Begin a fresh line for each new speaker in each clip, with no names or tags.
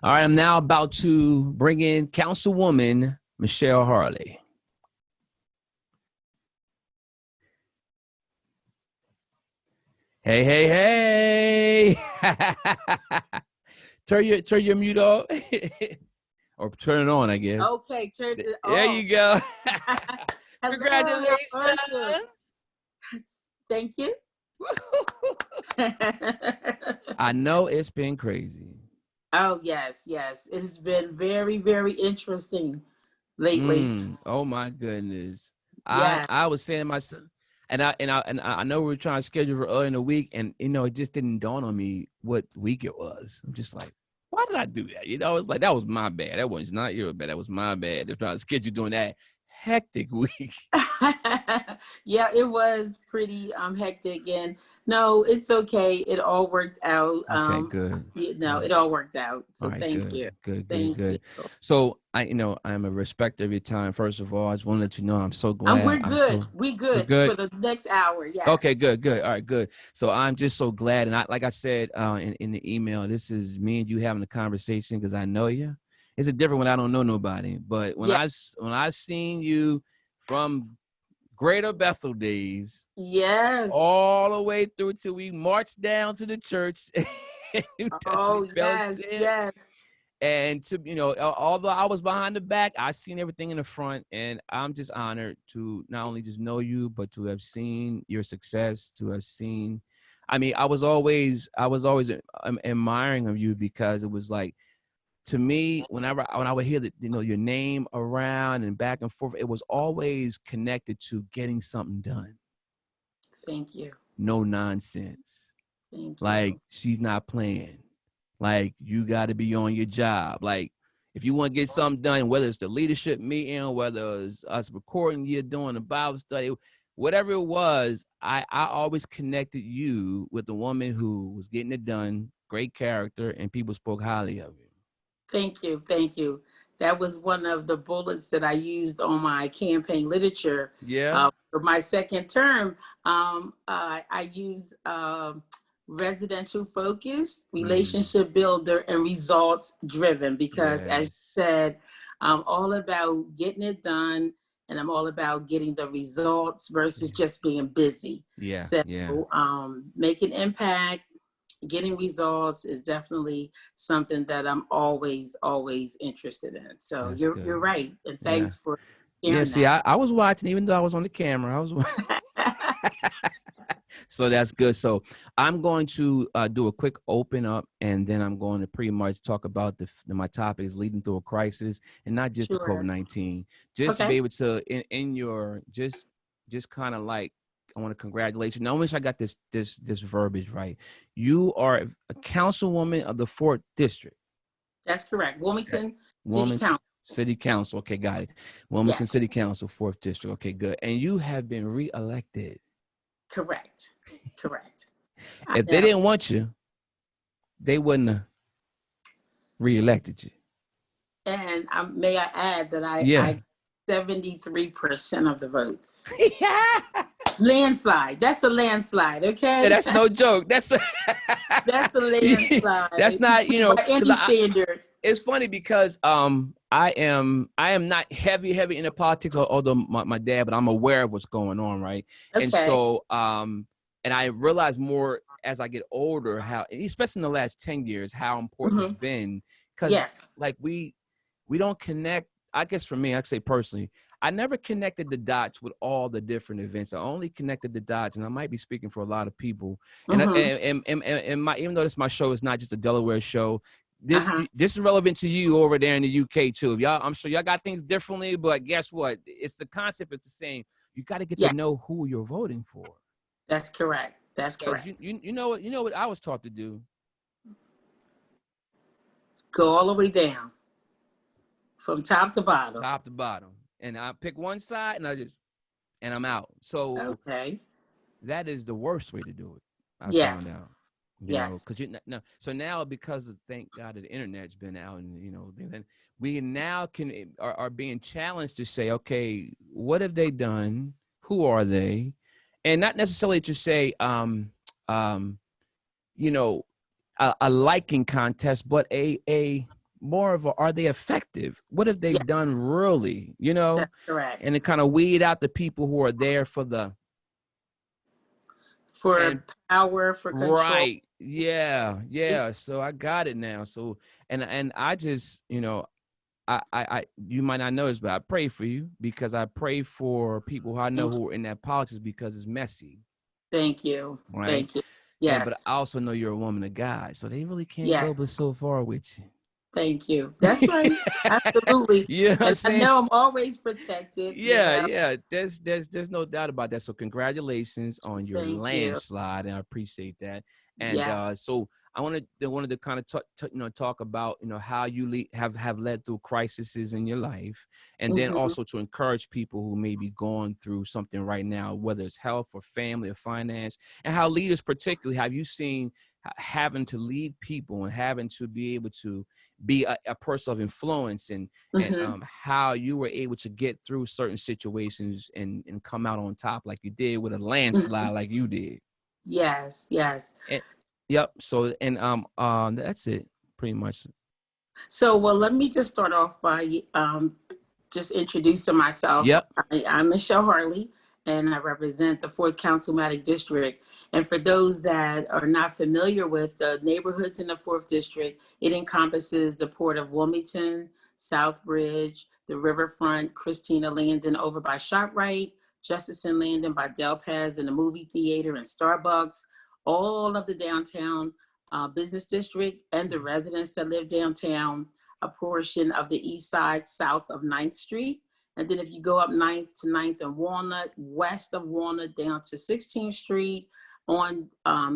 All right, I'm now about to bring in Councilwoman Michelle Harlee. Hey, hey, hey. turn your mute off. Or turn it on, I guess.
Okay, turn it off.
There you go.
Hello,
Congratulations.
Thank you.
I know it's been crazy.
Oh, yes. It's been very, very interesting lately.
Oh my goodness.
Yeah.
I was saying to myself, and I know we were trying to schedule for early in the week, and it just didn't dawn on me what week it was. I'm just like, why did I do that? It's like that was my bad. That was not your bad. That was my bad. To try to schedule during that hectic week.
Yeah, it was pretty hectic, and no, it's okay. It all worked out.
Okay, good.
It all worked out. So
right,
thank you.
Good. So I'm a respecter of your time. First of all, I just want to let you know I'm so glad.
And we're good. We're good for the next hour. Yes.
Okay, good. All right, good. So I'm just so glad, and like I said in the email, this is me and you having a conversation because I know you. It's a different when I don't know nobody, but when I seen you from Greater Bethel days,
yes,
all the way through till we marched down to the church.
Yes.
And although I was behind the back, I seen everything in the front, and I'm just honored to not only just know you, but to have seen your success, to have seen. I mean, I was always admiring of you because it was like, to me, when I would hear that, your name around and back and forth, it was always connected to getting something done.
Thank you.
No nonsense.
Thank you.
Like, she's not playing. Like, you got to be on your job. Like, if you want to get something done, whether it's the leadership meeting, whether it's us recording, you're doing a Bible study, whatever it was, I always connected you with the woman who was getting it done, great character, and people spoke highly of you.
Thank you. That was one of the bullets that I used on my campaign literature.
Yeah.
For my second term, I used residential focused, relationship builder, and results driven, because as you said, I'm all about getting it done, and I'm all about getting the results versus just being busy. Making impact, getting results is definitely something that I'm always interested in. So you're right, and thanks for sharing
see,
that.
I was watching, even though I was on the camera. I was So that's good. So I'm going to do a quick open up, and then I'm going to pretty much talk about my topic is leading through a crisis, and not just the COVID-19. Just to be able to in your just kind of like, I want to congratulate you. Now, I wish I got this verbiage right. You are a councilwoman of the 4th District.
That's correct. Wilmington
City Council. Okay, got it. Wilmington City Council, 4th District. Okay, good. And you have been reelected.
Correct.
If they didn't want you, they wouldn't have reelected you.
And may I add that I 73% of the votes. Landslide. That's a landslide, okay?
Yeah, that's no joke. That's a
landslide.
That's not,
by any standard.
It's funny because I am not heavy into politics, although my dad, but I'm aware of what's going on, right? Okay. And so and I realize more as I get older how, especially in the last 10 years, how important it's been. Because like we don't connect. I guess for me, I'd say personally, I never connected the dots with all the different events. I only connected the dots, and I might be speaking for a lot of people. And even though this my show is not just a Delaware show, this is relevant to you over there in the UK too. I'm sure y'all got things differently, but guess what? It's the concept is the same. You got to get to know who you're voting for.
That's correct.
You know what I was taught to do.
Go all the way down, from top to bottom.
And I pick one side, and I'm out. So that is the worst way to do it. I found out. Because so now, because of, thank God, the internet's been out, and then we now are being challenged to say, okay, what have they done? Who are they? And not necessarily to say, a liking contest, but a more of a, are they effective? What have they done really, you know?
That's correct.
And to kind of weed out the people who are there for
power, for control.
Right. Yeah. So I got it now. So, and I just, you know, you might not know this, but I pray for you, because I pray for people who I know who are in that politics, because it's messy.
Thank you.
Right.
Thank you. Yes.
But I also know you're a woman of God, so they really can't go but so far with you.
Thank you. That's right. Absolutely.
You know what I'm saying?
I know I'm always protected.
Yeah. There's no doubt about that. So congratulations on your landslide, and I appreciate that. And so I wanted to kind of talk about, you know, how you have led through crises in your life, and then also to encourage people who may be going through something right now, whether it's health or family or finance, and how leaders particularly have you seen having to lead people and having to be able to be a person of influence, and how you were able to get through certain situations and come out on top like you did, with a landslide like you did.
Yes.
And, yep. So, and that's it pretty much.
So, well, let me just start off by just introducing myself.
Yep.
I'm Michelle Harlee, and I represent the 4th Councilwoman District. And for those that are not familiar with the neighborhoods in the 4th District, it encompasses the Port of Wilmington, Southbridge, the Riverfront, Christina Landing over by ShopRite, Justice and Landing by Del Paz and the movie theater and Starbucks, all of the downtown business district, and the residents that live downtown, a portion of the east side south of 9th Street. And then if you go up 9th to 9th and Walnut, west of Walnut down to 16th Street, on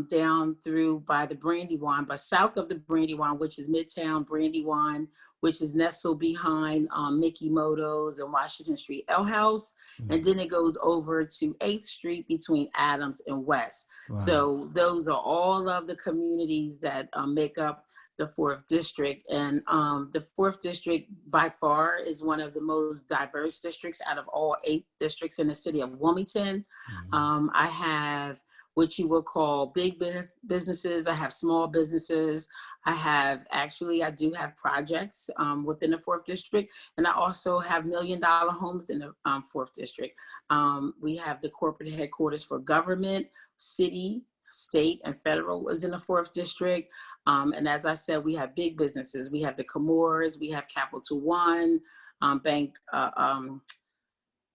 down through by the Brandywine, but south of the Brandywine, which is Midtown Brandywine, which is nestled behind Mickey Moto's and Washington Street L House. And then it goes over to 8th Street between Adams and West. Wow. So those are all of the communities that make up the 4th District. And the 4th District by far is one of the most diverse districts out of all 8 districts in the city of Wilmington. I have what you will call big businesses. I have small businesses. I do have projects within the 4th District. And I also have $1 million homes in the 4th District. We have the corporate headquarters for government, city, state, and federal is in the 4th District. And as I said, we have big businesses. We have the Comores, we have Capital One, Bank,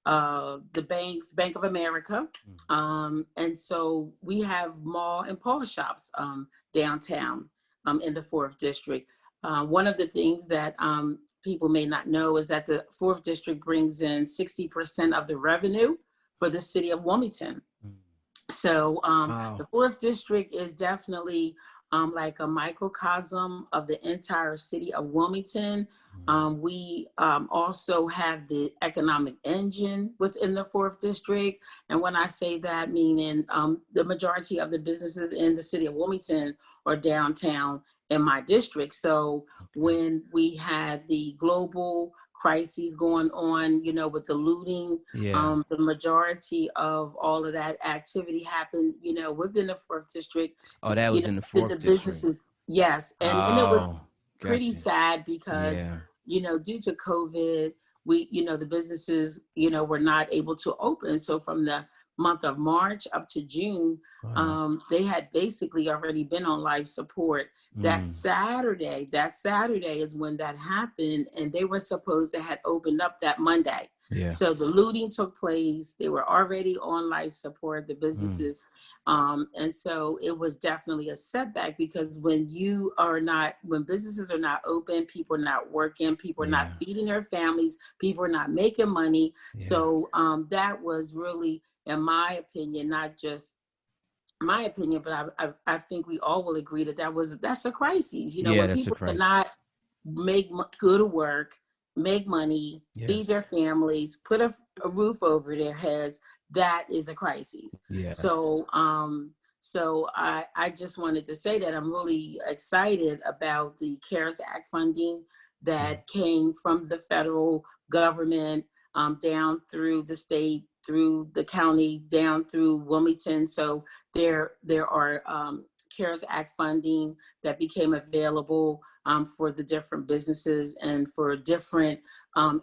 the banks, Bank of America. And so we have mall and pawn shops downtown in the 4th District. One of the things that people may not know is that the 4th District brings in 60% of the revenue for the city of Wilmington. So wow. The 4th District is definitely like a microcosm of the entire city of Wilmington. We also have the economic engine within the 4th District. And when I say that, meaning the majority of the businesses in the city of Wilmington are downtown in my district. So when we had the global crises going on, you know, with the looting, the majority of all of that activity happened, you know, within the 4th District.
Oh, that was in the 4th District.
Businesses, yes. And it was pretty sad because, you know, due to COVID, the businesses, were not able to open. So from the month of March up to June, they had basically already been on life support. That Saturday is when that happened, and they were supposed to have opened up that Monday. So the looting took place. They were already on life support, the businesses. And so it was definitely a setback, because when businesses are not open, people are not working, people are not feeding their families, people are not making money. So that was really, in my opinion, not just my opinion, but I think we all will agree that's a crisis. When people cannot go to work, make money, feed their families, put a roof over their heads, that is a crisis. So I just wanted to say that I'm really excited about the CARES Act funding that came from the federal government down through the state, through the county, down through Wilmington. So there are CARES Act funding that became available for the different businesses and for different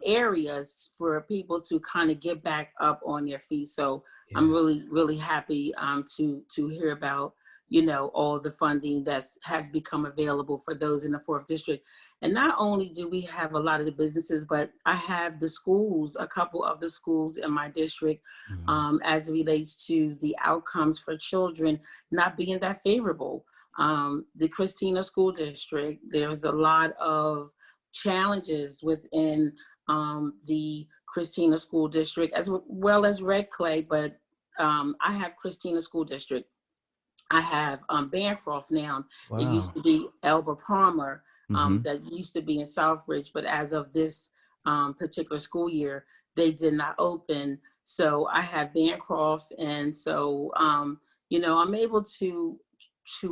areas for people to kind of get back up on their feet. So I'm really, really happy to hear about, you know, all the funding that has become available for those in the 4th District. And not only do we have a lot of the businesses, but I have the schools, a couple of the schools in my district, as it relates to the outcomes for children not being that favorable. The Christina School District, there's a lot of challenges within the Christina School District, as well as Red Clay, but I have Christina School District. I have Bancroft now.
Wow.
It used to be Elba Palmer, that used to be in Southbridge, but as of this particular school year, they did not open. So I have Bancroft, and so you know, I'm able to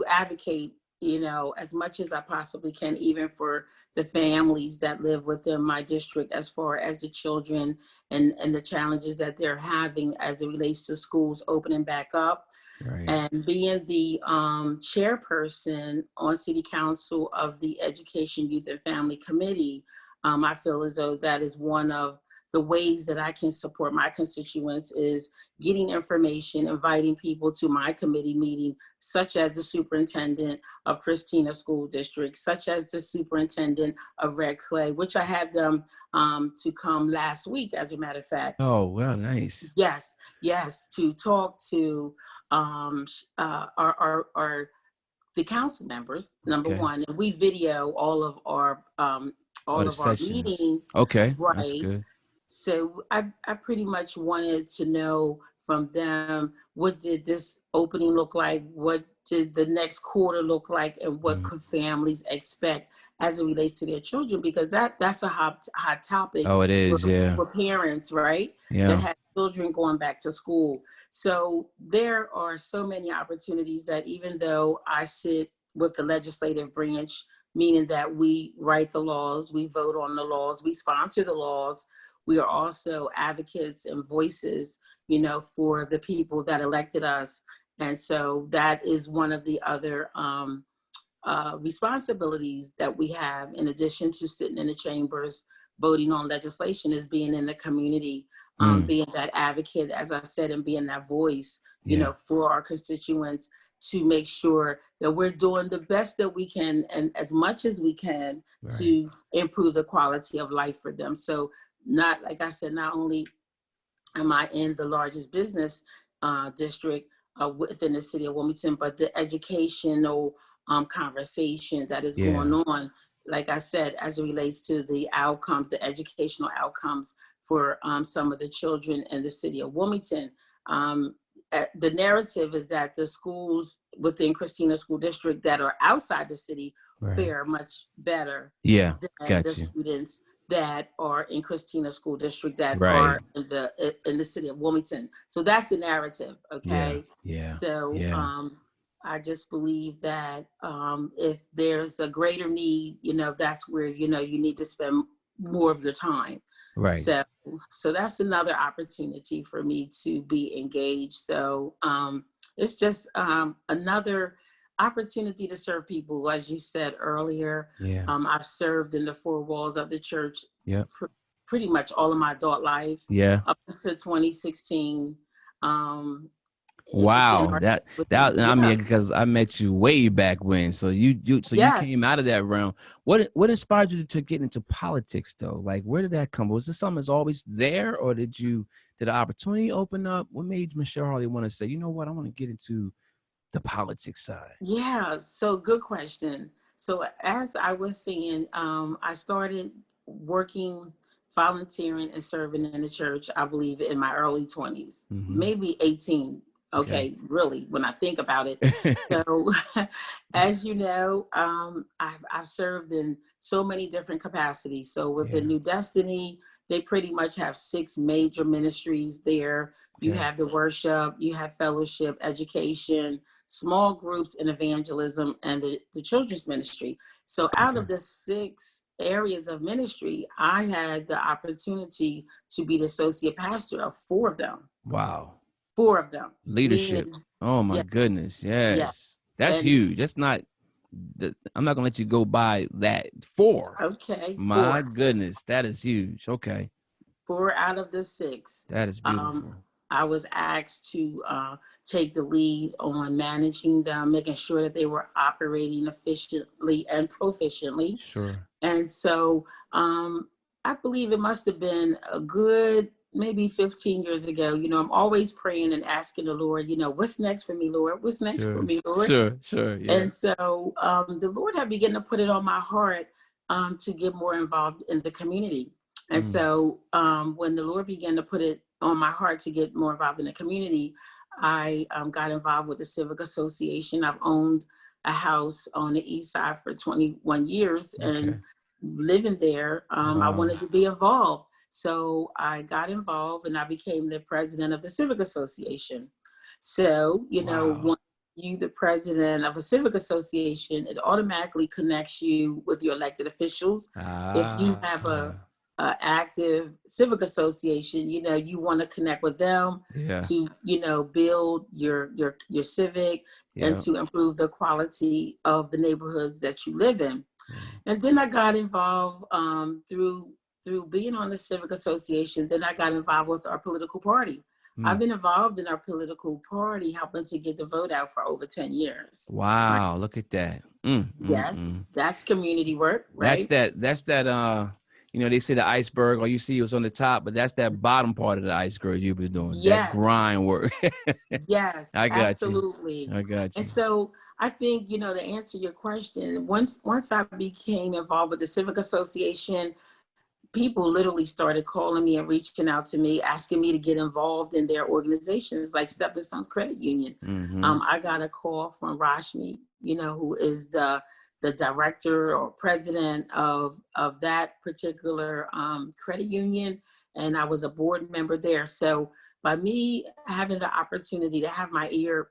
advocate, you know, as much as I possibly can, even for the families that live within my district, as far as the children and the challenges that they're having as it relates to schools opening back up.
Right.
And being the chairperson on City Council of the Education, Youth, and Family Committee, I feel as though that is one of the ways that I can support my constituents, is getting information, inviting people to my committee meeting, such as the superintendent of Christina School District, such as the superintendent of Red Clay, which I had them to come last week, as a matter of fact.
Oh, well, nice.
Yes, to talk to the council members, number one, and we video all of our meetings.
Okay,
right.
That's good.
So I pretty much wanted to know from them, what did this opening look like? What did the next quarter look like? And what could families expect as it relates to their children? Because that's a hot topic.
Oh, it is,
for parents, right?
Yeah.
That have children going back to school. So there are so many opportunities that, even though I sit with the legislative branch, meaning that we write the laws, we vote on the laws, we sponsor the laws, we are also advocates and voices, you know, for the people that elected us. And so that is one of the other responsibilities that we have, in addition to sitting in the chambers, voting on legislation, is being in the community, being that advocate, as I said, and being that voice, you know, for our constituents, to make sure that we're doing the best that we can, and as much as we can, to improve the quality of life for them. So not, like I said, not only am I in the largest business district within the city of Wilmington, but the educational conversation that is going on, like I said, as it relates to the outcomes, the educational outcomes for some of the children in the city of Wilmington. The narrative is that the schools within Christina School District that are outside the city fare much better than the students that are in Christina School District that are in the city of Wilmington. So that's the narrative, okay? So I just believe that if there's a greater need, you know, that's where, you know, you need to spend more of your time. Right. So that's another opportunity for me to be engaged. So it's just another opportunity to serve people. As you said earlier, I've served in the four walls of the church pretty much all of my adult life, up until 2016.
Wow, I mean, because I met you way back when, so you came out of that realm. What inspired you to get into politics, though? Like, where did that come? Was this something that's always there, or did the opportunity open up? What made Michelle Harlee want to say, you know what, I want to get into the politics side?
Yeah, so good question. So as I was saying, I started working, volunteering, and serving in the church, I believe, in my early 20s, maybe 18. Okay, really, when I think about it. So, as you know, I've served in so many different capacities. So with the New Destiny, they pretty much have 6 major ministries there. You have the worship, you have fellowship, education, small groups, and evangelism, and the children's ministry. So out of the 6 areas of ministry, I had the opportunity to be the associate pastor of 4 of them.
Wow.
4 of them.
Leadership. Oh my goodness. Yes. That's huge. That's not. I'm not gonna let you go by that. 4.
Okay,
My
4.
goodness, that is huge. Okay.
4 out of the 6.
That is beautiful.
I was asked to take the lead on managing them, making sure that they were operating efficiently and proficiently.
Sure.
And so I believe it must have been a good maybe 15 years ago. I'm always praying and asking the Lord, what's next for me, Lord? What's next for me, Lord?
Sure. Yeah.
And so the Lord had begun to put it on my heart to get more involved in the community. And so when the Lord began to put it on my heart to get more involved in the community, I got involved with the Civic Association. I've owned a house on the east side for 21 years. And living there, I wanted to be involved. So I got involved and I became the president of the Civic Association. So, when you the president of a civic association, it automatically connects you with your elected officials. If you have a active civic association, you want to connect with them to, build your civic and to improve the quality of the neighborhoods that you live in. And then I got involved through being on the civic association. Then I got involved with our political party. I've been involved in our political party, helping to get the vote out for over 10 years.
Wow, right? Look at that.
Yes, that's community work, right?
That's that, they say the iceberg, all you see was on the top, but that's that bottom part of the iceberg you've been doing. Yes. That grind work.
Yes,
I got
absolutely.
You. I got you.
And so I think, to answer your question, once I became involved with the Civic Association, people literally started calling me and reaching out to me, asking me to get involved in their organizations like Stepping Stones Credit Union. I got a call from Rashmi, who is the director or president of that particular credit union. And I was a board member there. So by me having the opportunity to have my ear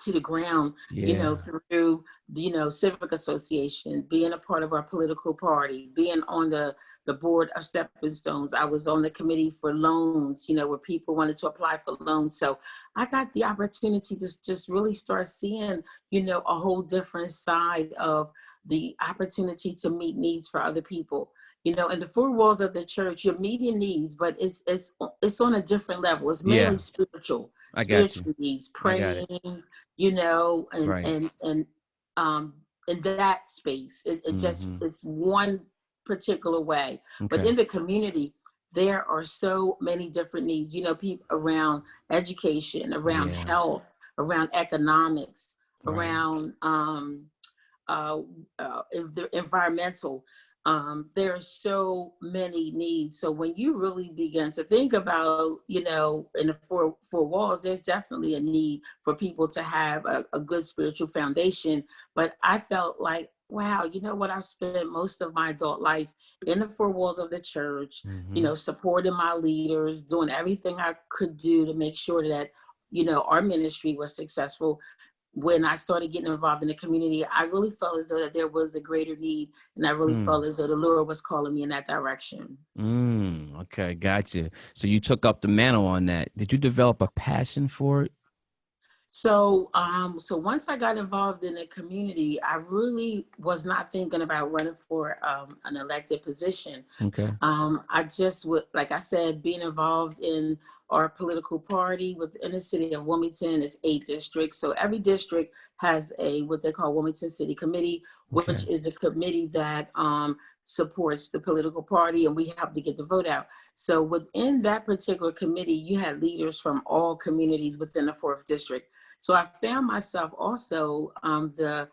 to the ground, through the, civic association, being a part of our political party, being on the board of Stepping Stones. I was on the committee for loans, where people wanted to apply for loans. So I got the opportunity to just really start seeing, a whole different side of the opportunity to meet needs for other people. In the 4 walls of the church, you're meeting needs, but it's on a different level. It's mainly spiritual needs, praying, and in that space, it just is one particular way. But in the community, there are so many different needs, people around education, around health, around economics, around environmental. There are so many needs. So when you really begin to think about, in the four walls, there's definitely a need for people to have a good spiritual foundation. But I felt like, wow, you know what? I spent most of my adult life in the 4 walls of the church, supporting my leaders, doing everything I could do to make sure that, our ministry was successful. When I started getting involved in the community, I really felt as though that there was a greater need, and I really felt as though the Lord was calling me in that direction.
Okay, gotcha. So you took up the mantle on that. Did you develop a passion for it?
So once I got involved in the community, I really was not thinking about running for an elected position.
Okay.
I just would, like I said, being involved in our political party within the city of Wilmington is 8 districts. So every district has what they call Wilmington City Committee, which is a committee that supports the political party, and we have to get the vote out. So within that particular committee, you had leaders from all communities within the 4th district. So I found myself also the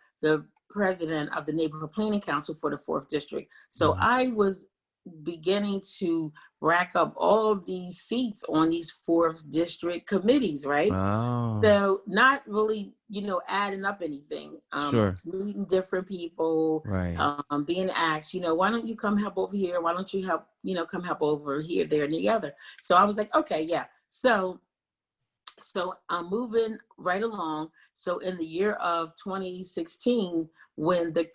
president of the Neighborhood Planning Council for the 4th district. So I was beginning to rack up all of these seats on these 4th district committees, right?
Wow.
So not really, adding up anything. Meeting different people,
right.
Being asked, why don't you come help over here? Why don't you help, come help over here, there, and the other? So I was like, okay, yeah. So I'm moving right along. So in the year of 2016, when the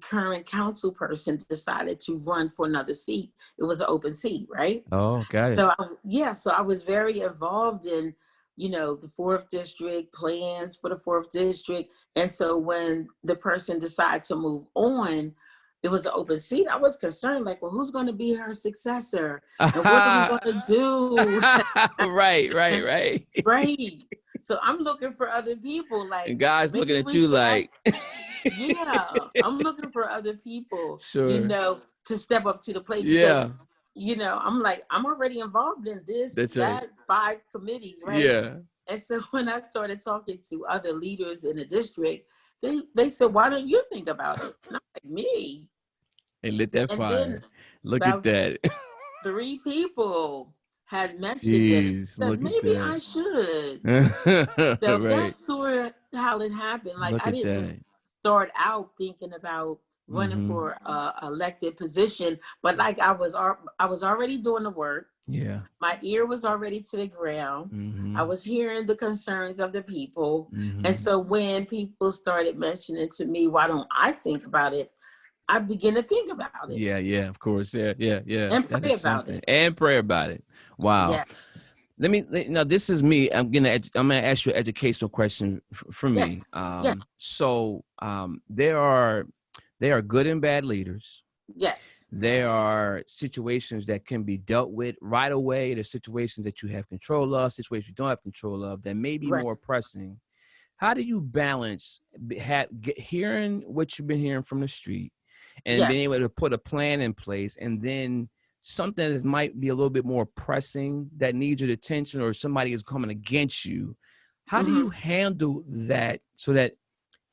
current council person decided to run for another seat, it was an open seat, right?
Oh, got it.
So I was very involved in the 4th district, plans for the 4th district. And so when the person decided to move on, it was an open seat. I was concerned, like, well, who's going to be her successor? And what are we going to do?
Right.
Right. So I'm looking for other people. Like,
and guys looking at you like,
yeah, I'm looking for other people,
sure.
to step up to the plate
Yeah.
because, I'm like, I'm already involved in this,
That's
that
right.
5 committees, right?
Yeah.
And so when I started talking to other leaders in the district, they said, why don't you think about it? And I'm like, me?
They lit that
And
fire.
then
Look at
about
that.
3 people had mentioned it.
Jeez,
Said,
look at
maybe I should.
that.
So
Right.
that's sort of how it happened. Like,
Look
I
at
didn't
that.
start out thinking about running for a elected position, but like I was already doing the work.
Yeah.
My ear was already to the ground. I was hearing the concerns of the people. And so when people started mentioning to me, why don't I think about it? I began to think about it.
Yeah, of course. Yeah.
And
That
pray
is
about
something.
it.
And pray about it. Wow.
Yeah.
Now this is me. I'm gonna ask you an educational question for me.
Yes.
So there are good and bad leaders.
Yes.
There are situations that can be dealt with right away. There's situations that you have control of, situations you don't have control of that may be
Right.
more pressing. How do you balance hearing what you've been hearing from the street and being able to put a plan in place, and then something that might be a little bit more pressing that needs your attention, or somebody is coming against you? How do you handle that so that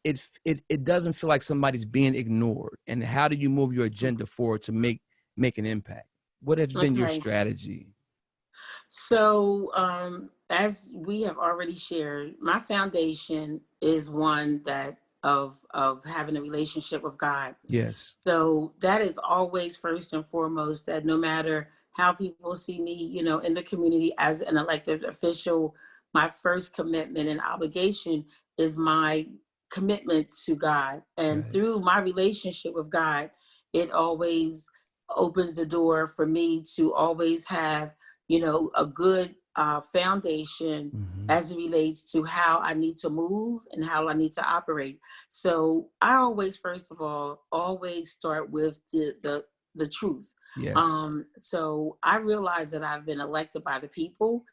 it doesn't feel like somebody's being ignored? And how do you move your agenda forward to make an impact? What has been your strategy?
So, as we have already shared, my foundation is one that of having a relationship with God.
Yes.
So that is always first and foremost, that no matter how people see me, in the community as an elected official, my first commitment and obligation is my commitment to God. And through my relationship with God, it always opens the door for me to always have, a good foundation as it relates to how I need to move and how I need to operate. So I always, first of all, always start with the truth.
Yes.
So I realize that I've been elected by the people,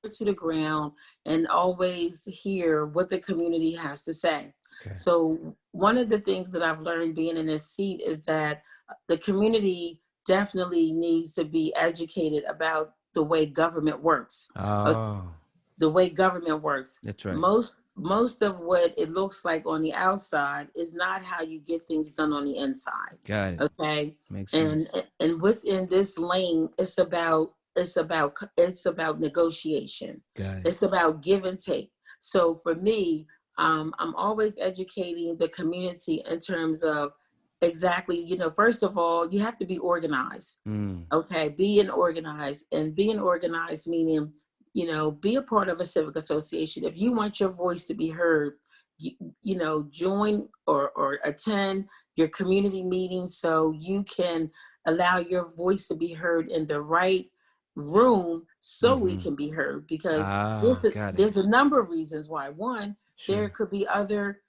to the ground, and always hear what the community has to say. So one of the things that I've learned being in this seat is that the community definitely needs to be educated about the way government works. The way government works.
That's right.
Most of what it looks like on the outside is not how you get things done on the inside.
Got it.
Okay.
Makes sense.
And within this lane, it's about negotiation.
Got it.
It's about give and take. So for me, I'm always educating the community in terms of exactly, first of all, you have to be organized. Okay, being organized meaning, be a part of a civic association. If you want your voice to be heard, join or attend your community meetings so you can allow your voice to be heard in the right room so we can be heard, because there's a number of reasons why. One, there could be other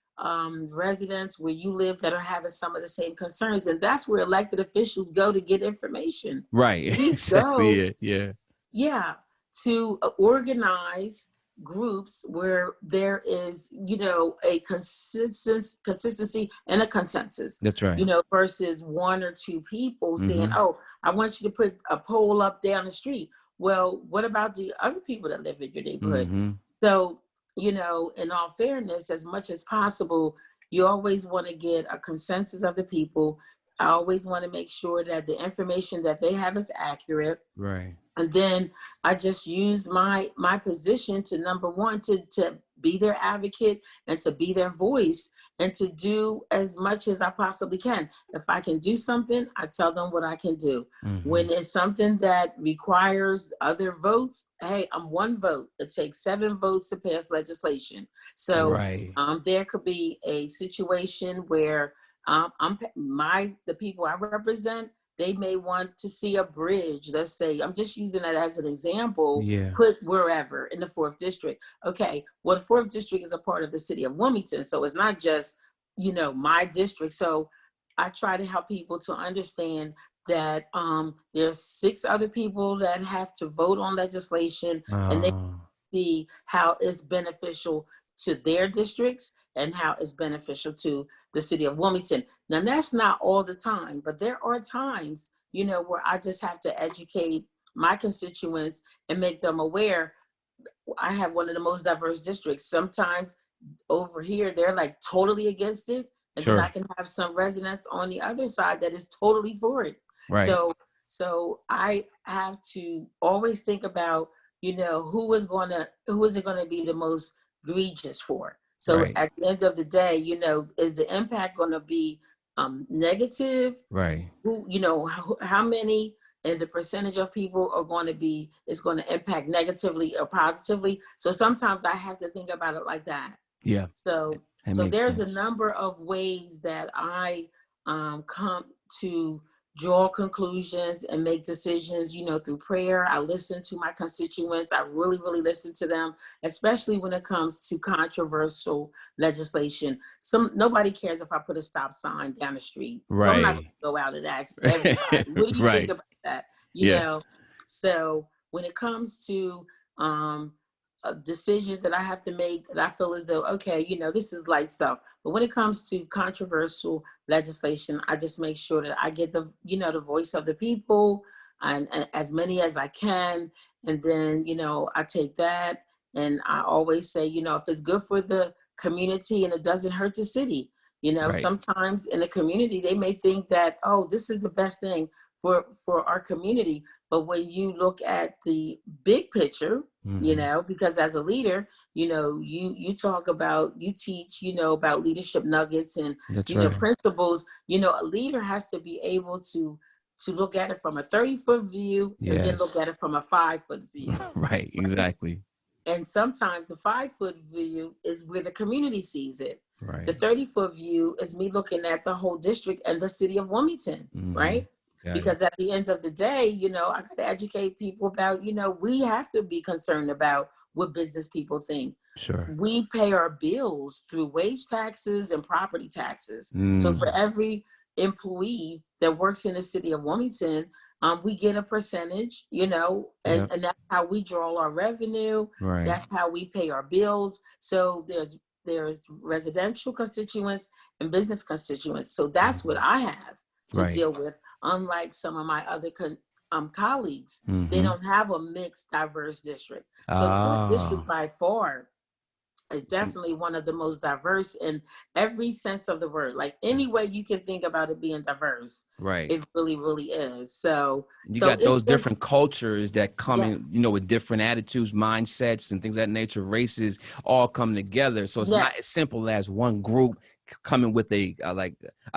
residents where you live that are having some of the same concerns, and that's where elected officials go to get information.
Right. Exactly.
Yeah, to organize groups where there is, a consistency and a consensus.
That's right.
Versus 1 or 2 people saying, oh, I want you to put a pole up down the street. Well, what about the other people that live in your neighborhood? So, in all fairness, as much as possible, you always want to get a consensus of the people. I always want to make sure that the information that they have is accurate.
Right.
And then I just use my position to, number one, to be their advocate and to be their voice and to do as much as I possibly can. If I can do something, I tell them what I can do. When it's something that requires other votes, hey, I'm 1 vote. It takes 7 votes to pass legislation. So there could be a situation where the people I represent they may want to see a bridge. Let's say, I'm just using that as an example,
Yeah.
put wherever in the 4th district. Okay, well, the 4th district is a part of the city of Wilmington. So it's not just, my district. So I try to help people to understand that there's 6 other people that have to vote on legislation, and they see how it's beneficial to their districts and how it's beneficial to the city of Wilmington. Now, that's not all the time, but there are times, where I just have to educate my constituents and make them aware. I have one of the most diverse districts. Sometimes over here, they're like totally against it. And then I can have some residents on the other side that is totally for it.
Right.
So I have to always think about, who is it going to be the most egregious for? So at the end of the day, is the impact going to be negative?
Right.
Who, how many and the percentage of people is going to impact negatively or positively? So sometimes I have to think about it like that.
Yeah.
So there's a number of ways that I come to draw conclusions and make decisions, through prayer. I listen to my constituents. I really, really listen to them, especially when it comes to controversial legislation. Nobody cares if I put a stop sign down the street.
Right.
So I'm not going to go out and ask everybody, what do you think about that? You know? So when it comes to decisions that I have to make that I feel as though, okay, this is light stuff. But when it comes to controversial legislation, I just make sure that I get the voice of the people and as many as I can. And then, I take that and I always say, if it's good for the community and it doesn't hurt the city, sometimes in the community, they may think that, oh, this is the best thing for our community. But when you look at the big picture, because as a leader, you talk about, you teach, about leadership nuggets and, principles, a leader has to be able to look at it from a 30-foot view and then look at it from a 5-foot view.
Right, exactly.
And sometimes the 5-foot view is where the community sees it.
Right.
The 30-foot view is me looking at the whole district and the city of Wilmington, right? Because at the end of the day, I got to educate people about, we have to be concerned about what business people think.
Sure.
We pay our bills through wage taxes and property taxes. So for every employee that works in the city of Wilmington, we get a percentage, and that's how we draw our revenue.
Right.
That's how we pay our bills. So there's residential constituents and business constituents. So that's what I have to deal with. Unlike some of my other colleagues, they don't have a mixed, diverse district. So the 4th district by far is definitely one of the most diverse in every sense of the word. Like any way you can think about it being diverse,
right?
It really, really is. So
you got those different cultures that come in, with different attitudes, mindsets, and things of that nature. Races all come together. So it's not as simple as one group coming with a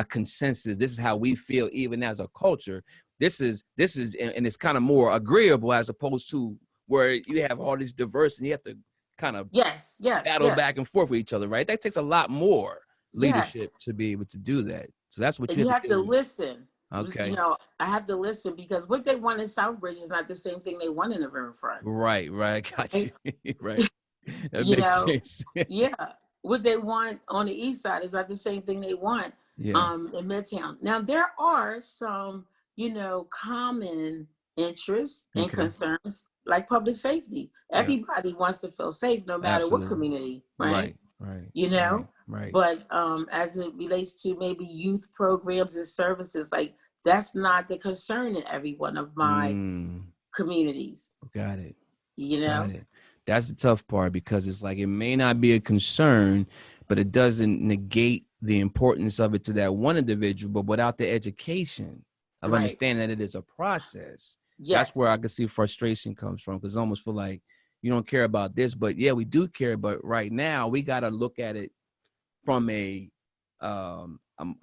consensus. This is how we feel, even as a culture. This is, and it's kind of more agreeable as opposed to where you have all this diversity. You have to kind of battle back and forth with each other, right? That takes a lot more leadership to be able to do that. So that's what
you have to listen.
Okay.
I have to listen because what they want in Southbridge is not the same thing they want in the Riverfront.
Right. Got you. Right. That makes sense.
What they want on the east side is not the same thing they want in Midtown. Now, there are some, common interests and concerns like public safety. Everybody wants to feel safe no matter what community, right? Right. But as it relates to maybe youth programs and services, like that's not the concern in every one of my communities.
Got it.
Got
it. That's the tough part because it's like it may not be a concern, but it doesn't negate the importance of it to that one individual. But without the education of understanding that it is a process, that's where I can see frustration comes from, because I almost feel like you don't care about this, but we do care. But right now we got to look at it from a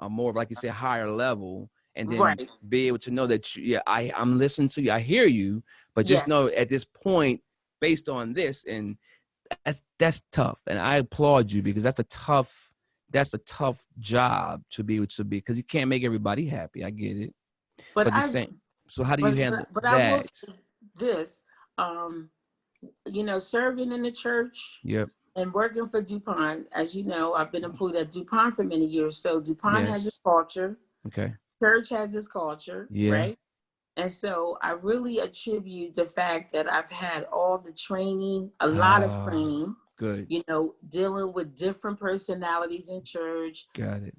more, like you say, higher level, and then be able to know that I'm listening to you, I hear you, but just know at this point, based on this, and that's tough, and I applaud you because that's a tough job to be able to be, because you can't make everybody happy. I get it.
But
the same. So how do you handle
but I will
that?
say this, serving in the church.
Yep.
And working for DuPont, as you know, I've been employed at DuPont for many years. So DuPont has its culture.
Okay.
Church has its culture,
Yeah.
right? And so I really attribute the fact that I've had all the training, a lot of training.
Good.
Dealing with different personalities in church.
Got it.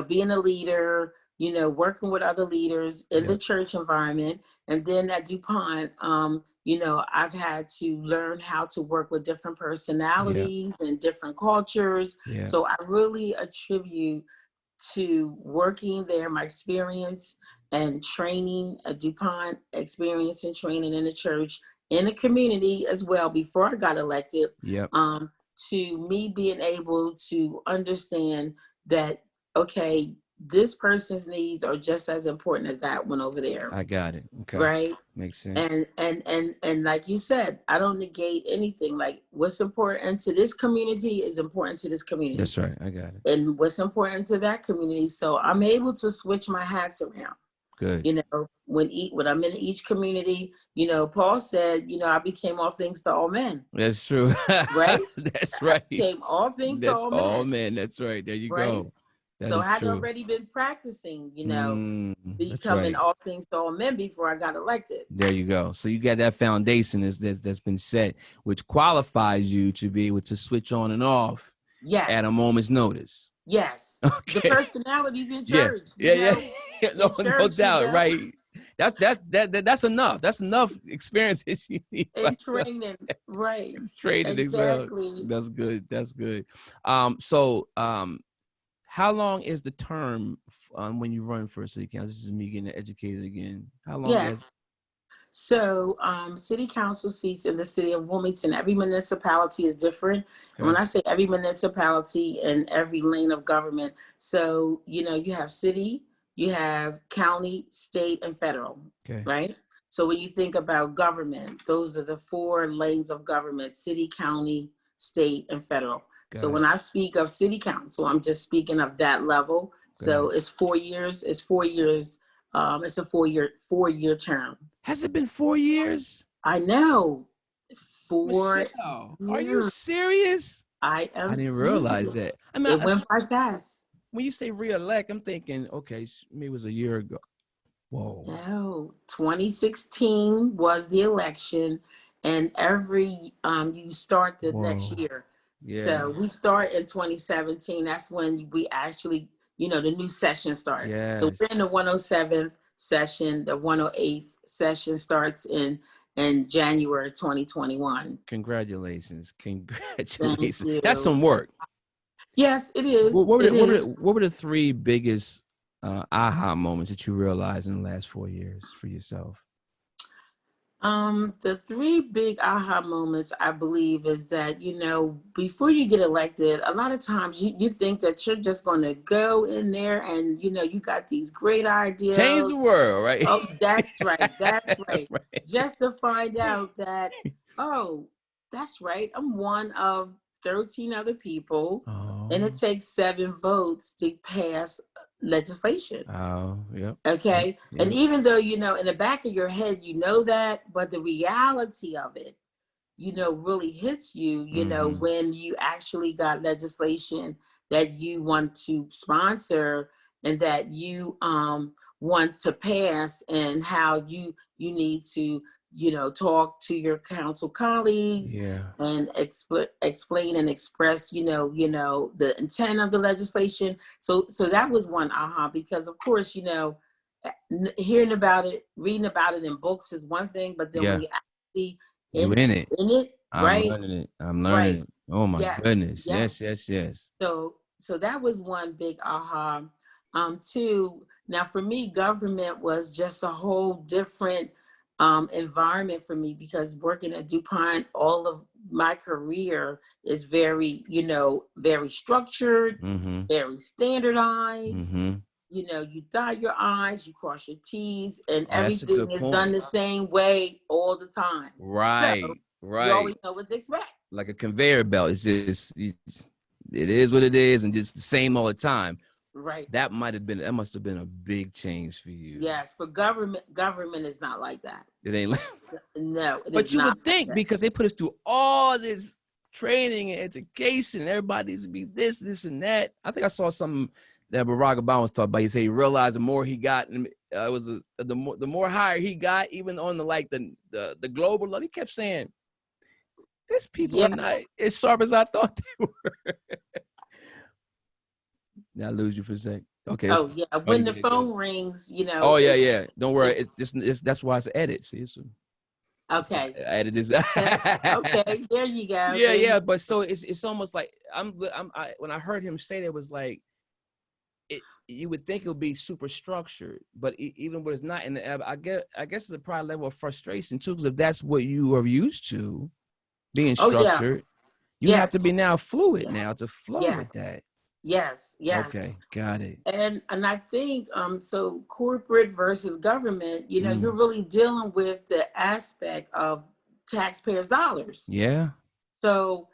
Being a leader, working with other leaders in the church environment. And then at DuPont, I've had to learn how to work with different personalities and different cultures.
Yeah.
So I really attribute to working there, my experience and training at DuPont, experience and training in the church, in the community as well, before I got elected, to me being able to understand that, okay, this person's needs are just as important as that one over there.
I got it. Okay.
Right.
Makes sense.
And like you said, I don't negate anything. Like what's important to this community is important to this community.
That's right. I got it.
And what's important to that community. So I'm able to switch my hats around.
Good.
When I'm in each community, Paul said, I became all things to all men.
That's true.
Right?
That's right.
I became all things to all men.
All men. That's right. There you go.
So I had already been practicing, becoming all things to all men before I got elected.
There you go. So you got that foundation that's been set, which qualifies you to be able to switch on and off at a moment's notice.
Yes. Okay. The personalities in church.
Yeah. No doubt. Right. That's enough. That's enough experience that you need.
And training. Right.
Training exactly. As well. That's good. That's good. How long is the term when you run for a city council? This is me getting educated again. How long?
Yes. So city council seats in the city of Wilmington, every municipality is different. Okay. And when I say every municipality and every lane of government, so, you have city, you have county, state, and federal, right? So when you think about government, those are the 4 lanes of government: city, county, state, and federal. So when I speak of city council, I'm just speaking of that level. So it's 4 years. It's 4 years. It's a 4-year term.
Has it been 4 years?
I know. 4
Michelle, are you serious?
I am.
I didn't realize that. I mean,
it went by fast.
When you say re-elect, I'm thinking, okay, maybe it was a year ago. Whoa.
No, 2016 was the election, and you start the next year. Yeah. So we start in 2017. That's when we actually, the new session started. Yes. So we're in the 107th session. The 108th session starts in January 2021.
Congratulations. That's some work.
Yes, it is.
What were the 3 biggest aha moments that you realized in the last 4 years for yourself?
The 3 big aha moments, I believe, is that, before you get elected, a lot of times you think that you're just going to go in there and, you got these great ideas.
Change the world, right?
Oh, that's right. That's right. Just to find out that, that's right. I'm one of 13 other people, and it takes 7 votes to pass legislation. Okay. Yeah. And even though, in the back of your head, that, but the reality of it, really hits you, when you actually got legislation that you want to sponsor and that you want to pass, and how you need to talk to your council colleagues and explain and express, the intent of the legislation. So that was one aha, because of course, hearing about it, reading about it in books is one thing, but then when you actually in it, right?
I'm learning it. Oh my goodness. Yes.
So that was one big aha. 2, now for me, government was just a whole different environment for me, because working at DuPont, all of my career is very, very structured, very standardized. You dot your I's, you cross your T's, and everything is done the same way all the time.
Right.
So you always know what to expect.
Like a conveyor belt. It's just, it is what it is, and just the same all the time.
Right.
That must have been a big change for you.
Yes, for government is not like that.
It ain't like,
no, it
but
is
you
not
would think
like
because they put us through all this training and education, everybody needs to be this, and that. I think I saw something that Barack Obama was talking about. He said he realized the more he got, and it was the more higher he got, even on the global level. He kept saying, "These people are not as sharp as I thought they were." Now I lose you for a sec. Okay.
Oh yeah, when the phone rings,
Oh yeah. Don't worry. That's why it's an edit. See,
okay.
I edit this.
Okay, there you go.
Yeah. But so it's almost like when I heard him say that, it was like you would think it would be super structured, but even when it's not, and I guess it's a probably level of frustration too, because if that's what you are used to being structured, you have to be now fluid now to flow with that.
Yes.
Okay, got it.
And I think so corporate versus government, you're really dealing with the aspect of taxpayers' dollars.
Yeah.
So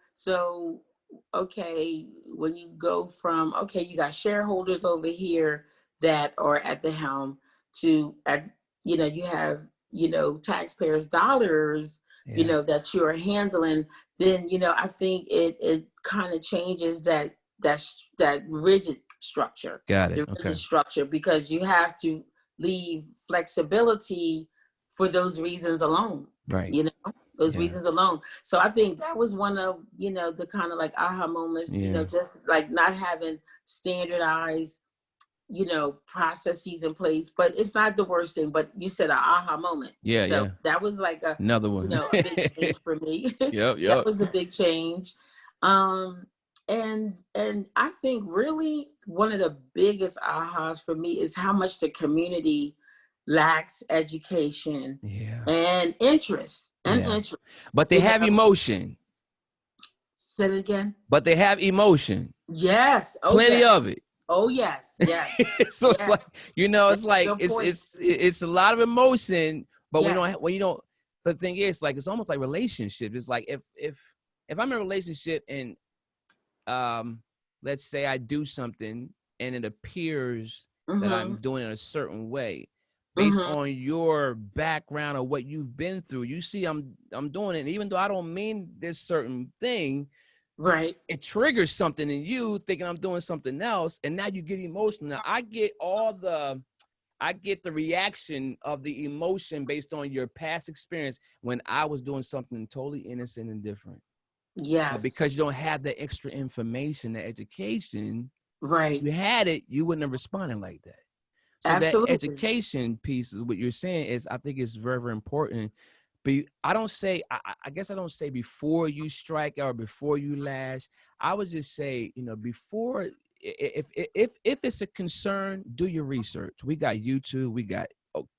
okay, when you go from you got shareholders over here that are at the helm to you have taxpayers' dollars that you're handling, then I think it kind of changes that rigid structure.
Got it.
The rigid structure, because you have to leave flexibility for those reasons alone.
Right.
Those reasons alone. So I think that was one of, the kind of like aha moments, just like not having standardized, processes in place. But it's not the worst thing, but you said an aha moment.
Yeah.
So that was like
another one.
A big change for me.
Yep.
That was a big change. And I think really one of the biggest ahas for me is how much the community lacks education and interest.
But they have emotion.
Say it again.
But they have emotion.
Yes.
Plenty of it.
Oh yes.
So it's like, it's like it's a lot of emotion, but when you don't, the thing is, like, it's almost like relationships. It's like if I'm in a relationship and let's say I do something and it appears that I'm doing it a certain way, based on your background or what you've been through, you see I'm doing it, and even though I don't mean this certain thing,
right,
it triggers something in you thinking I'm doing something else, and now you get emotional. Now I get the reaction of the emotion based on your past experience when I was doing something totally innocent and different.
Yes.
But because you don't have the extra information, the education,
right,
you had it, you wouldn't have responded like that. So
absolutely.
That education piece is what you're saying is, I think it's very, very important. But I guess I don't say before you strike or before you lash. I would just say, before, if it's a concern, do your research. We got YouTube, we got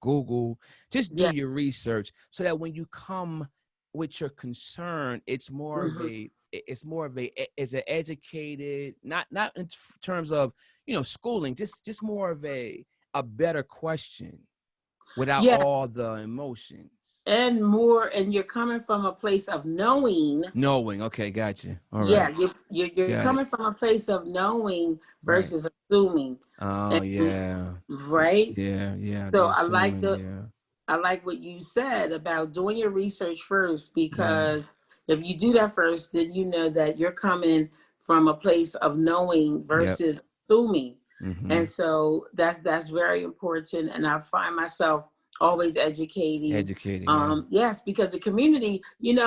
Google. Just do your research so that when you come with your concern, it's more of it's an educated, not in terms of schooling, just more of a better question without all the emotions.
And you're coming from a place of knowing.
Okay, gotcha. All right.
Yeah, you're coming from a place of knowing versus assuming.
Oh, yeah.
Right?
Yeah.
So I like what you said about doing your research first, because if you do that first, then you know that you're coming from a place of knowing versus assuming. And so that's very important. And I find myself always educating. Yes, because the community,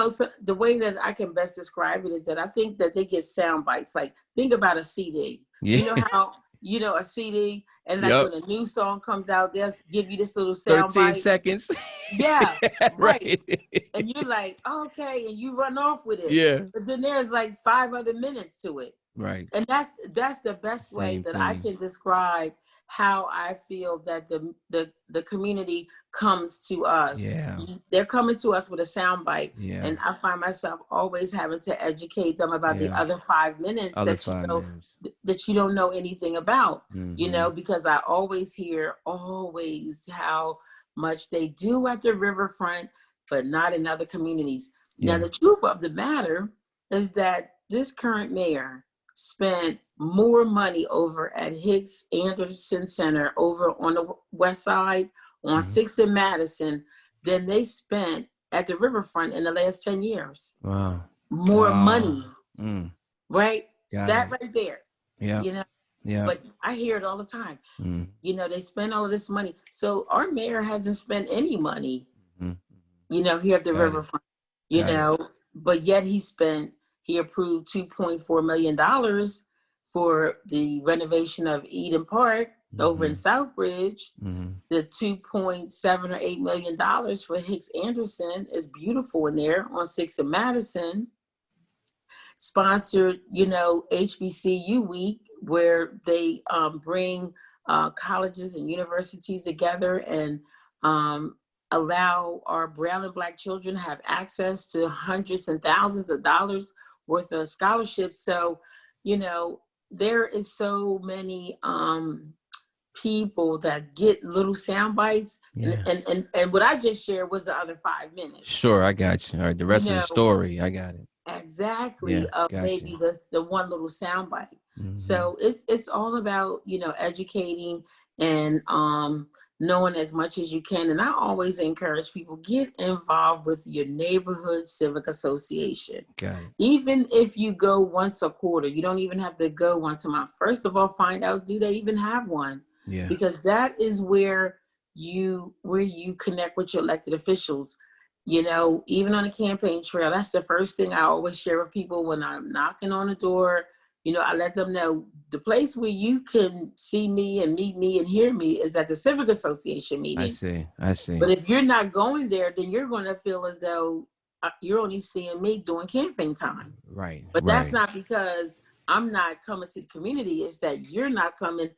so the way that I can best describe it is that I think that they get sound bites. Like, think about a CD. You know how a CD, and like when a new song comes out, they'll give you this little sound
13
bite.
seconds.
Yeah, right. And you're like, okay, and you run off with it.
Yeah.
But then there's like 5 other minutes to it.
Right.
And that's the best way that I can describe how I feel that the community comes to us.
Yeah.
They're coming to us with a sound bite. Yeah. And I find myself always having to educate them about the other 5 minutes that you don't know anything about, because I always hear how much they do at the riverfront, but not in other communities. Yeah. Now, the truth of the matter is that this current mayor spent more money over at Hicks Anderson Center over on the west side on 6th and Madison than they spent at the riverfront in the last 10 years.
Wow.
More money. Right?
Got
right there.
Yeah.
You know?
Yeah.
But I hear it all the time. You know, they spend all of this money. So our mayor hasn't spent any money, you know, here at the riverfront, you know, but yet he approved $2.4 million for the renovation of Eden Park over in Southbridge. The $2.7 or $8 million for Hicks Anderson is beautiful in there on 6th and Madison. Sponsored, you know, HBCU week, where they bring colleges and universities together and allow our brown and Black children to have access to hundreds and thousands of dollars worth of scholarships. So, you know, there is so many people that get little sound bites, and what I just shared was the other 5 minutes.
Sure, I got you. All right, the rest of the story, I got it.
Exactly. Maybe the one little sound bite. So it's all about, you know, educating and knowing as much as you can. And I always encourage people, get involved with your neighborhood civic association. Even if you go once a quarter, you don't even have to go once a month. First of all, find out, do they even have one? Because that is where you connect with your elected officials. You know, even on a campaign trail, that's the first thing I always share with people when I'm knocking on the door. You know, I let them know the place where you can see me and meet me and hear me is at the Civic Association meeting.
I see.
But if you're not going there, then you're going to feel as though you're only seeing me during campaign time.
Right.
But that's not because I'm not coming to the community. It's that you're not coming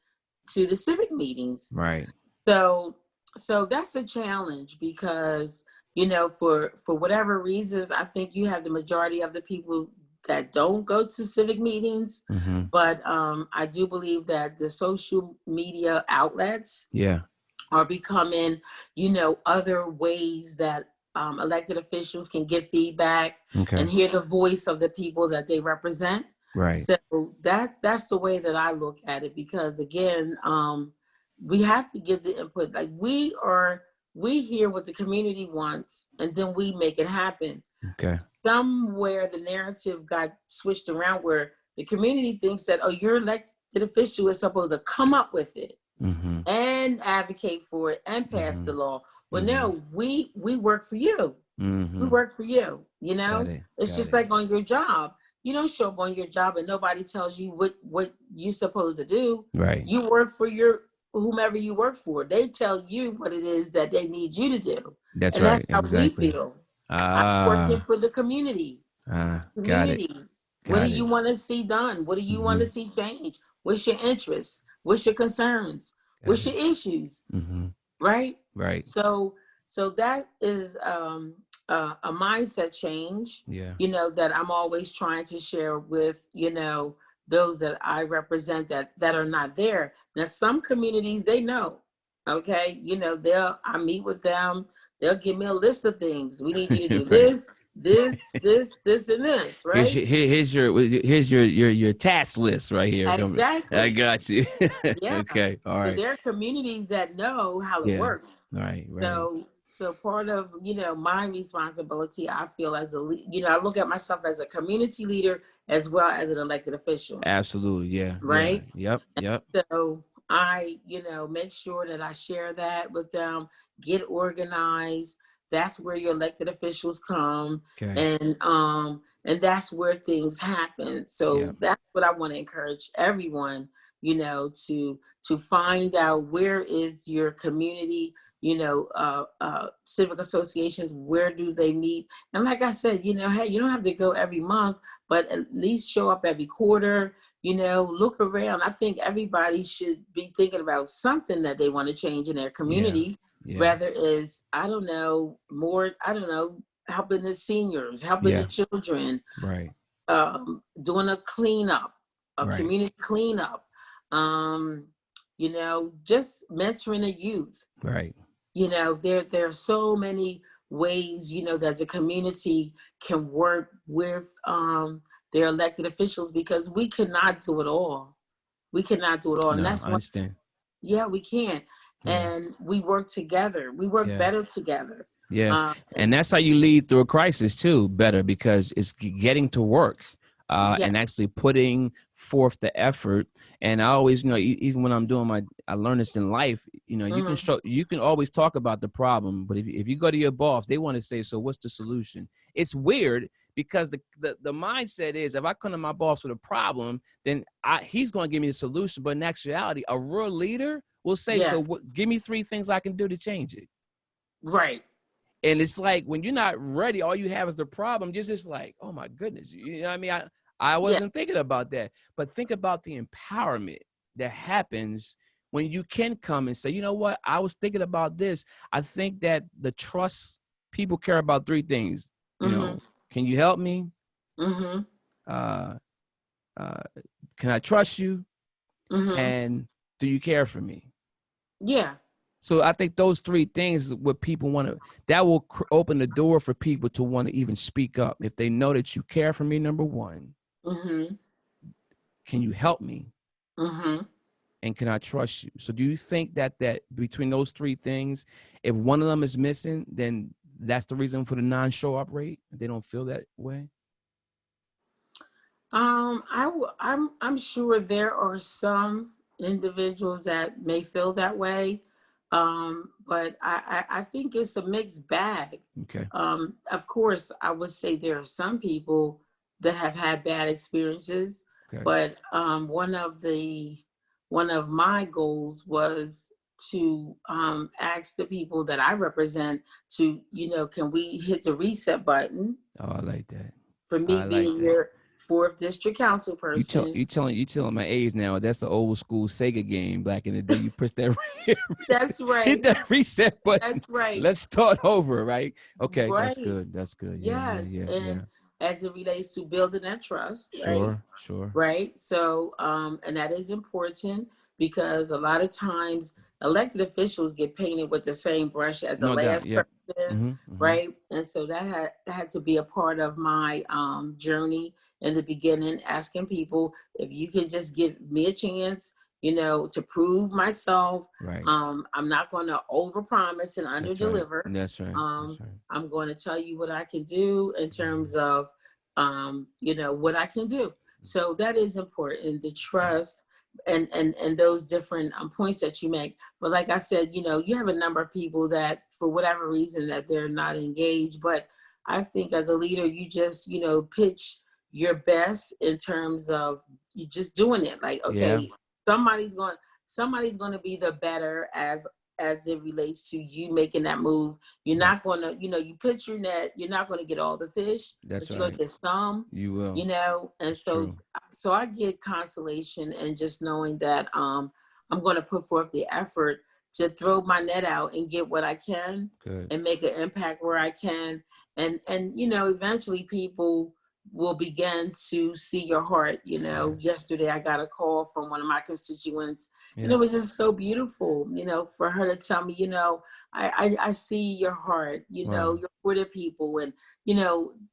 to the civic meetings.
Right.
So that's a challenge because, you know, for whatever reasons, I think you have the majority of the people that don't go to civic meetings. But I do believe that the social media outlets are becoming, you know, other ways that elected officials can get feedback and hear the voice of the people that they represent.
Right.
So that's the way that I look at it, because again, we have to give the input. Like we hear what the community wants and then we make it happen. Somewhere the narrative got switched around where the community thinks that, oh, your elected official is supposed to come up with it and advocate for it and pass the law. Well, no, we work for you. We work for you, you know? It's just like on your job. You don't show up on your job and nobody tells you what you're supposed to do.
Right.
You work for whomever you work for. They tell you what it is that they need you to do.
That's right.
That's how we feel. I'm working for the community.
Got it.
What do you want to see done? What do you want to see change? What's your interests? What's your concerns? What's your issues? Right?
Right.
So that is a mindset change, you know, that I'm always trying to share with, you know, those that I represent that are not there. Now, some communities, they know, okay, you know, I meet with them. They'll give me a list of things. We need you to do this, and this, right?
Here's your task list right here.
Exactly.
I got you.
Yeah.
Okay. All right.
So there are communities that know how it works.
Right.
So part of, you know, my responsibility, I feel as I look at myself as a community leader as well as an elected official.
Absolutely. Yeah.
Right.
Yeah. Yep.
So I, you know, make sure that I share that with them, get organized. That's where your elected officials come. And that's where things happen. So that's what I want to encourage everyone, you know, to find out where is your community, you know, civic associations, where do they meet? And like I said, you know, hey, you don't have to go every month, but at least show up every quarter, you know, look around. I think everybody should be thinking about something that they want to change in their community, whether it's, helping the seniors, helping the children, doing a cleanup, community cleanup, you know, just mentoring the youth.
Right.
You know, there are so many ways, you know, that the community can work with their elected officials, because we cannot do it all. We cannot do it all. And
No,
that's
I understand.
Yeah, we can. And we work together. We work better together.
Yeah. And that's how you lead through a crisis too, better, because it's getting to work and actually putting forth the effort. And I always, even when I'm doing I learned this in life, you can always talk about the problem, but if you go to your boss, they want to say, so what's the solution? It's weird because the mindset is, if I come to my boss with a problem, then he's going to give me a solution. But in actuality, a real leader will say, so give me 3 things I can do to change it.
Right.
And it's like, when you're not ready, all you have is the problem. You're just like, oh my goodness. You know what I mean? I wasn't thinking about that. But think about the empowerment that happens when you can come and say, you know what? I was thinking about this. I think that the trust, people care about 3 things. You know, can you help me? Can I trust you? And do you care for me?
Yeah.
So I think those 3 things is what people want to, that will open the door for people to want to even speak up. If they know that you care for me, number 1, can you help me? And can I trust you? So do you think that between those 3 things, if one of them is missing, then that's the reason for the non-show up rate? They don't feel that way?
I'm sure there are some individuals that may feel that way. But I think it's a mixed bag.
Okay.
Of course, I would say there are some people that have had bad experiences, but one of my goals was to ask the people that I represent to, can we hit the reset button?
Oh, I like that.
For me being your 4th district council person.
You telling my age now. That's the old school Sega game back in the day. You push that.
That's right.
Hit that reset button.
That's right.
Let's start over, right? Okay,
right.
That's good. That's good.
Yes, and as it relates to building that trust, right?
Sure.
Right. So, and that is important, because a lot of times elected officials get painted with the same brush as the last person, right? And so that had to be a part of my journey in the beginning, asking people if you could just give me a chance, to prove myself.
Right.
I'm not going to overpromise and underdeliver.
That's right.
I'm going to tell you what I can do in terms of, what I can do. So that is important, the trust and those different points that you make. But like I said, you have a number of people that, for whatever reason, that they're not engaged. But I think as a leader, you just, pitch your best in terms of you just doing it. Like, okay, somebody's going to be the better as it relates to you making that move. You're not going to, you pitch your net, you're not going to get all the fish, but you're going to get some.
You will.
And
That's
so
true.
So I get consolation and just knowing that I'm going to put forth the effort to throw my net out and get what I can.
Good.
And make an impact where I can. And eventually people will begin to see your heart. Yesterday I got a call from one of my constituents, and it was just so beautiful, for her to tell me, I see your heart, you're for the people, and,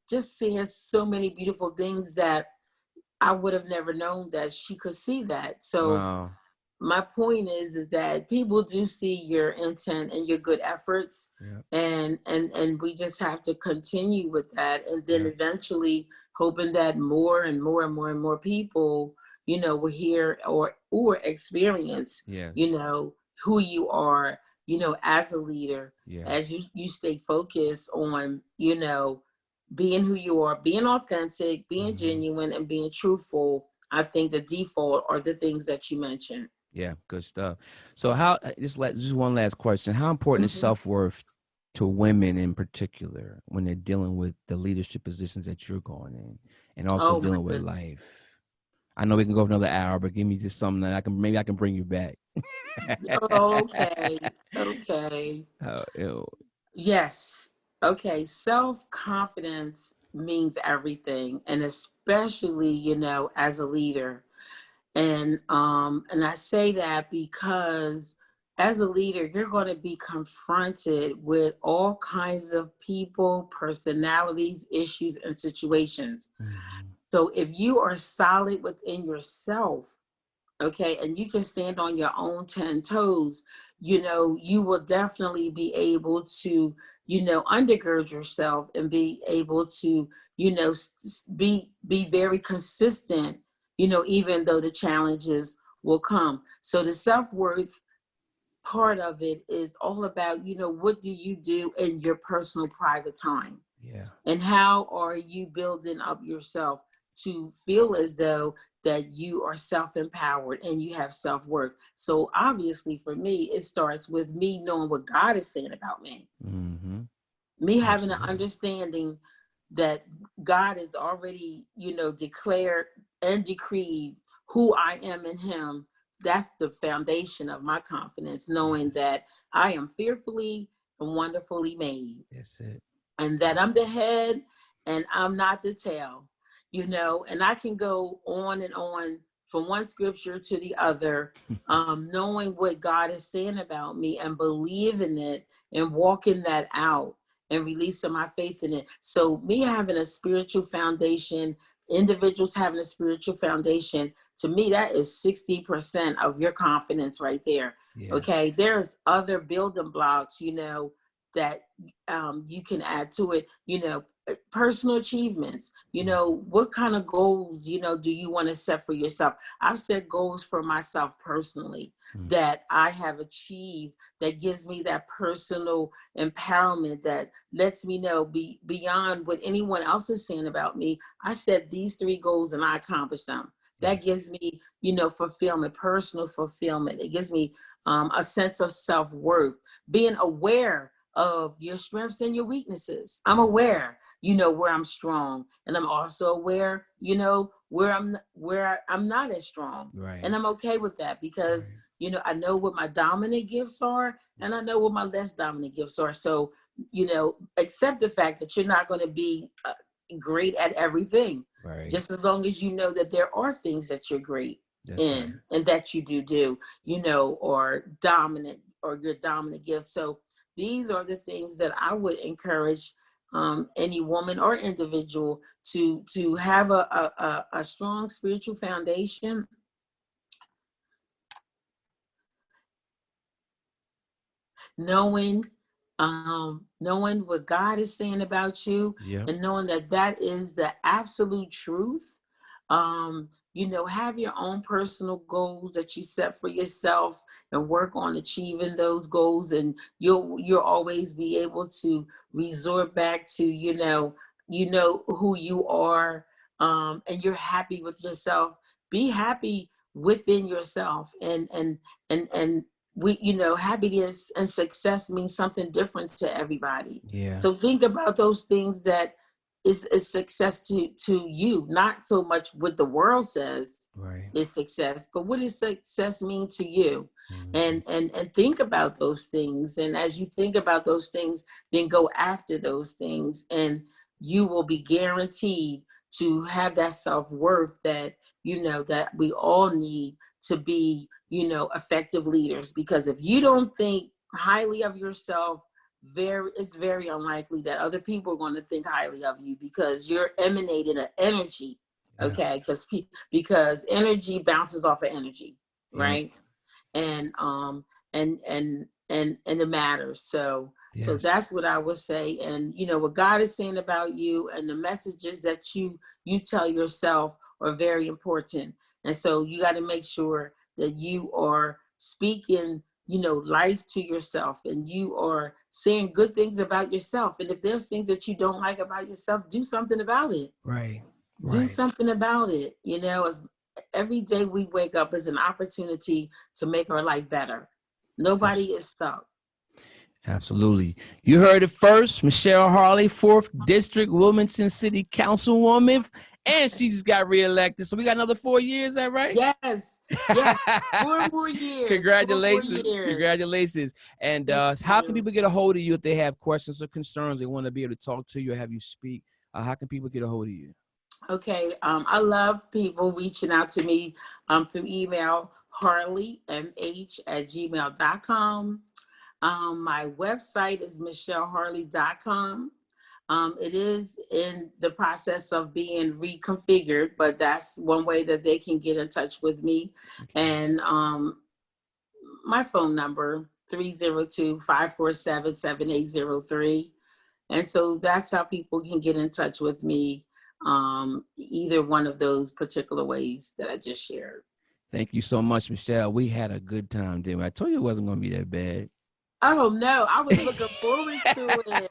just seeing so many beautiful things that I would have never known that she could see that. So my point is that people do see your intent and your good efforts, and we just have to continue with that, and then eventually hoping that more and more and more and more people, will hear or experience, who you are, as a leader, as you stay focused on, being who you are, being authentic, being genuine, and being truthful. I think the default are the things that you mentioned.
Yeah, good stuff. So just one last question. How important is self-worth to women in particular when they're dealing with the leadership positions that you're going in, and also dealing with life? I know we can go for another hour, but give me just something that I can bring you back.
Okay. Yes. Okay. Self-confidence means everything, and especially, as a leader. And I say that because as a leader, you're going to be confronted with all kinds of people, personalities, issues, and situations. So if you are solid within yourself, okay, and you can stand on your own 10 toes, you know, you will definitely be able to, you know, undergird yourself and be able to, you know, be very consistent, you know, even though the challenges will come. So the self-worth part of it is all about, you know, what do you do in your personal private time?
Yeah.
And how are you building up yourself to feel as though that you are self-empowered and you have self-worth? So obviously for me, it starts with me knowing what God is saying about me.
Mm-hmm.
Me having an understanding that God has already, you know, declared and decreed who I am in him. That's the foundation of my confidence, knowing that I am fearfully and wonderfully made.
That's it.
And that I'm the head and I'm not the tail, you know, and I can go on and on from one scripture to the other, knowing what God is saying about me and believing it and walking that out and releasing my faith in it. So me having a spiritual foundation, individuals having a spiritual foundation, to me, that is 60% of your confidence right there. Yeah. Okay. There's other building blocks, you know, that you can add to it, you know, personal achievements, you know, what kind of goals, you know, do you want to set for yourself? I've set goals for myself personally that I have achieved, that gives me that personal empowerment, that lets me know beyond what anyone else is saying about me. I set these 3 goals and I accomplished them. That gives me, you know, fulfillment, personal fulfillment. It gives me a sense of self-worth, being aware of your strengths and your weaknesses. I'm aware, you know, where I'm strong, and I'm also aware, you know, where I'm not as strong. Right. And I'm okay with that because, you know, I know what my dominant gifts are and I know what my less dominant gifts are. So, you know, accept the fact that you're not going to be great at everything. Right. Just as long as you know that there are things that you're great in and that you do, you know, or dominant, or your dominant gifts. So these are the things that I would encourage any woman or individual to have a strong spiritual foundation. Knowing what God is saying about you, and knowing that that is the absolute truth. You know, have your own personal goals that you set for yourself and work on achieving those goals, and you'll always be able to resort back to, you know who you are, and you're happy with yourself. Be happy within yourself, and we, you know, happiness and success means something different to everybody. Yeah. So think about those things that is success to you, not so much what the world says is success, but what does success mean to you? And think about those things. And as you think about those things, then go after those things, and you will be guaranteed to have that self-worth that, you know, that we all need to be, you know, effective leaders. Because if you don't think highly of yourself, it's very unlikely that other people are going to think highly of you, because you're emanating an energy. Okay. Because energy bounces off of energy. Right. And it matters. So that's what I would say. And, you know, what God is saying about you and the messages that you tell yourself are very important. And so you got to make sure that you are speaking, you know, life to yourself, and you are saying good things about yourself. And if there's things that you don't like about yourself, do something about it. Right. Do something about it. You know, every day we wake up is an opportunity to make our life better. Nobody is stuck.
Absolutely. You heard it first. Michelle Harlee, 4th District, Wilmington City Councilwoman. And she just got reelected. So we got another 4 years, is that right?
Yes. Yes. 4 more years.
Congratulations.
4 more years.
Congratulations. And how can people get a hold of you if they have questions or concerns? They want to be able to talk to you or have you speak. How can people get a hold of you?
Okay. I love people reaching out to me through email, harleemh@gmail.com. My website is michelleharlee.com. It is in the process of being reconfigured, but that's one way that they can get in touch with me. And my phone number, 302-547-7803. And so that's how people can get in touch with me, either one of those particular ways that I just shared.
Thank you so much, Michelle. We had a good time, didn't we? I told you it wasn't going to be that bad.
Oh, no, I was looking forward to it.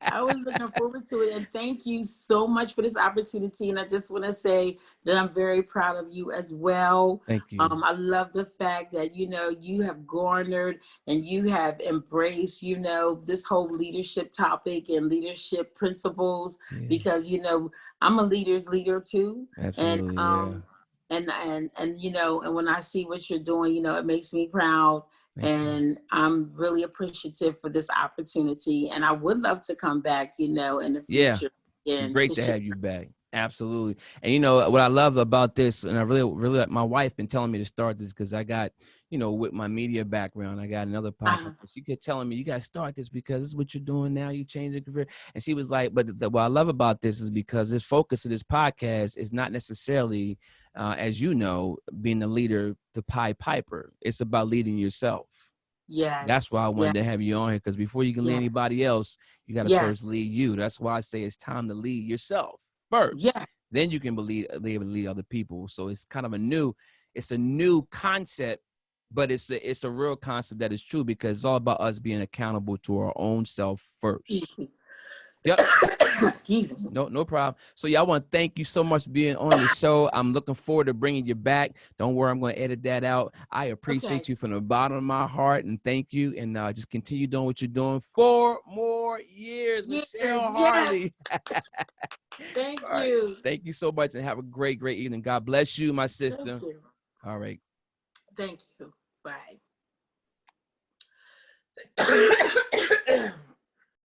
I was looking forward to it. And thank you so much for this opportunity. And I just want to say that I'm very proud of you as well.
Thank you.
I love the fact that, you know, you have garnered and you have embraced, you know, this whole leadership topic and leadership principles, because, you know, I'm a leader's leader too.
Absolutely,
And you know, and when I see what you're doing, you know, it makes me proud. And I'm really appreciative for this opportunity. And I would love to come back, you know, in the future.
Yeah, great to have you back. Absolutely. And, you know, what I love about this, and I really, my wife been telling me to start this because I got, you know, with my media background, I got another podcast. She kept telling me, you got to start this because it's what you're doing now. You change your career. And she was like, but what I love about this is because this focus of this podcast is not necessarily, as you know, being the leader, the Pied Piper. It's about leading yourself.
Yes.
That's why I wanted to have you on here, because before you can lead anybody else, you got to first lead you. That's why I say it's time to lead yourself first.
Yeah.
Then you can be able to lead other people. So it's kind of a new concept, but it's a real concept that is true, because it's all about us being accountable to our own self first. Yep.
Excuse me.
No problem. So I want to thank you so much for being on the show. I'm looking forward to bringing you back. Don't worry, I'm going to edit that out. I appreciate you from the bottom of my heart, and thank you. And just continue doing what you're doing. 4 more years, Michelle Harlee.
Thank you.
Thank you so much, and have a great evening. God bless you, my sister.
Thank you.
All right.
Thank you. Bye.